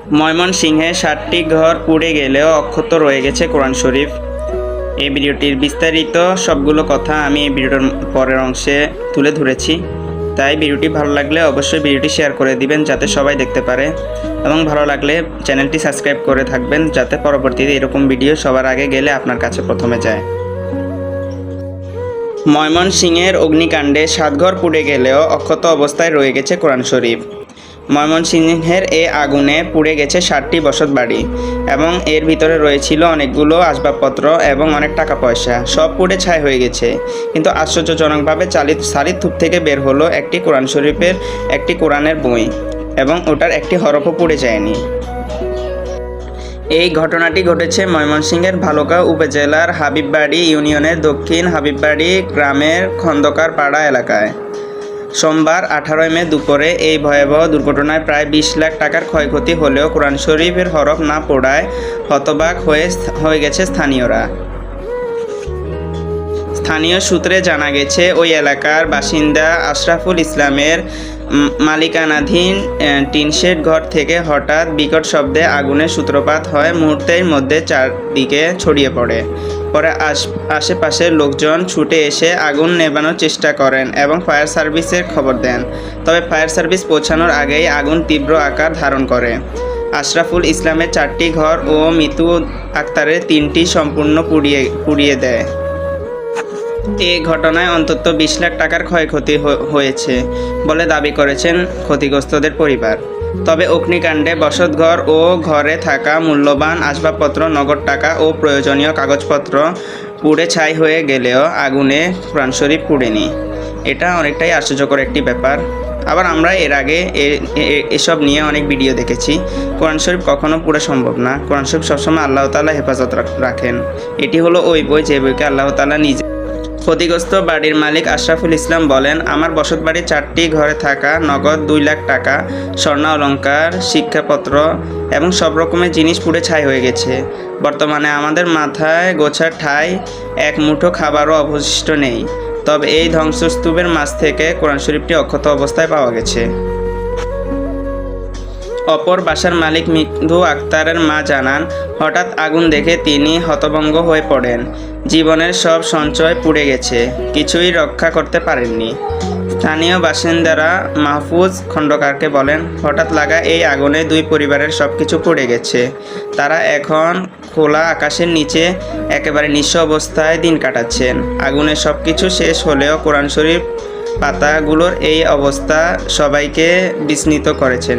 ময়মনসিংহে 7টি ঘর পুড়ে গেলেও অক্ষত রয়ে গেছে কোরআন শরীফ। এই ভিডিওটির বিস্তারিত সবগুলো কথা আমি এই ভিডিওর পরের অংশে তুলে ধরেছি। তাই ভিডিওটি ভালো লাগলে অবশ্যই ভিডিওটি শেয়ার করে দিবেন যাতে সবাই দেখতে পারে, এবং ভালো লাগলে চ্যানেলটি সাবস্ক্রাইব করে থাকবেন যাতে পরবর্তীতে এরকম ভিডিও সবার আগে গেলে আপনার কাছে প্রথমে যায়। ময়মনসিংহের অগ্নিকাণ্ডে 7 ঘর পুড়ে গেলেও অক্ষত অবস্থায় রয়ে গেছে কোরআন শরীফ। ময়মনসিংহের এই আগুনে পুড়ে গেছে 7টি বসত বাড়ি এবং এর ভিতরে রয়েছিল অনেকগুলো আসবাবপত্র এবং অনেক টাকা পয়সা। সব পুড়ে ছাই হয়ে গেছে, কিন্তু আশ্চর্যজনকভাবে সালিদ থুপ থেকে বের হলো একটি কোরআন শরীফের একটি কোরআনের বই, এবং ওটার একটি হরফও পুড়ে যায়নি। এই ঘটনাটি ঘটেছে ময়মনসিংহের ভালুকা উপজেলার হাবিববাড়ি ইউনিয়নের দক্ষিণ হাবিববাড়ি গ্রামের খন্দকার পাড়া এলাকায়। সোমবার 18 মে দুপুরে এই ভয়াবহ দুর্ঘটনায় প্রায় 20 লাখ টাকার ক্ষয়ক্ষতি হলেও কোরআন শরীফের হরফ না পড়ায় হতবাক হয়ে গেছে স্থানীয়রা। স্থানীয় সূত্রে জানা গেছে, ওই এলাকার বাসিন্দা আশরাফুল ইসলামের মালিকানাধীন টিনশেড ঘর থেকে হঠাৎ বিকট শব্দে আগুনের সূত্রপাত হয়। মুহূর্তের মধ্যে চারদিকে ছড়িয়ে পড়ে। পরে আশেপাশের লোকজন ছুটে এসে আগুন নেভানোর চেষ্টা করেন এবং ফায়ার সার্ভিসের খবর দেন। তবে ফায়ার সার্ভিস পৌঁছানোর আগেই আগুন তীব্র আকার ধারণ করে। আশরাফুল ইসলামের 4টি ঘর ও মিতু আক্তারের 3টি সম্পূর্ণ পুড়িয়ে দেয়। এই ঘটনায় অন্তত 20 লাখ টাকার ক্ষয়ক্ষতি হয়েছে বলে দাবি করেছেন ক্ষতিগ্রস্তদের পরিবার। তবে অগ্নিকাণ্ডে বসতঘর ও ঘরে থাকা মূল্যবান আসবাবপত্র, নগদ টাকা ও প্রয়োজনীয় কাগজপত্র পুড়ে ছাই হয়ে গেলেও আগুনে কোরআন শরীফ পুড়েনি। এটা অনেকটাই আশ্চর্যকর একটি ব্যাপার। আবার আমরা এর আগে এসব নিয়ে অনেক ভিডিও দেখেছি। কোরআন শরীফ কখনো পুরো সম্ভব না। কোরআন শরীফ সবসময় আল্লাহ তাআলা হেফাজত রাখেন। এটি হলো ওই বই যে বইকে আল্লাহ তাআলা নিজে। ক্ষতিগ্রস্ত বাড়ির মালিক আশরাফুল ইসলাম বলেন, আমার বসতবাড়ির 4টি ঘরে থাকা নগদ 2 লাখ টাকা, স্বর্ণ অলংকার, শিক্ষাপত্র এবং সব রকমের জিনিস পুড়ে ছাই হয়ে গেছে। বর্তমানে আমাদের মাথায় গোছার ঠাঁই এক মুঠো খাবারও অবশিষ্ট নেই। তবে এই ধ্বংসস্তূপের মাঝ থেকে কোরআন শরীফটি অক্ষত অবস্থায় পাওয়া গেছে। অপর বাসার মালিক মিতু আক্তারের মা জানান, হঠাৎ আগুন দেখে তিনি হতভম্ব হয়ে পড়েন। জীবনের সব সঞ্চয় পুড়ে গেছে, কিছুই রক্ষা করতে পারেননি। স্থানীয় বাসিন্দারা মাহফুজ খন্দকারকে বলেন, হঠাৎ লাগা এই আগুনে 2 পরিবারের সব কিছু পুড়ে গেছে। তারা এখন খোলা আকাশের নিচে একেবারে নিঃস্ব অবস্থায় দিন কাটাচ্ছেন। আগুনে সব কিছু শেষ হলেও কোরআন শরীফ পাতাগুলোর এই অবস্থা সবাইকে বিস্মিত করেছেন।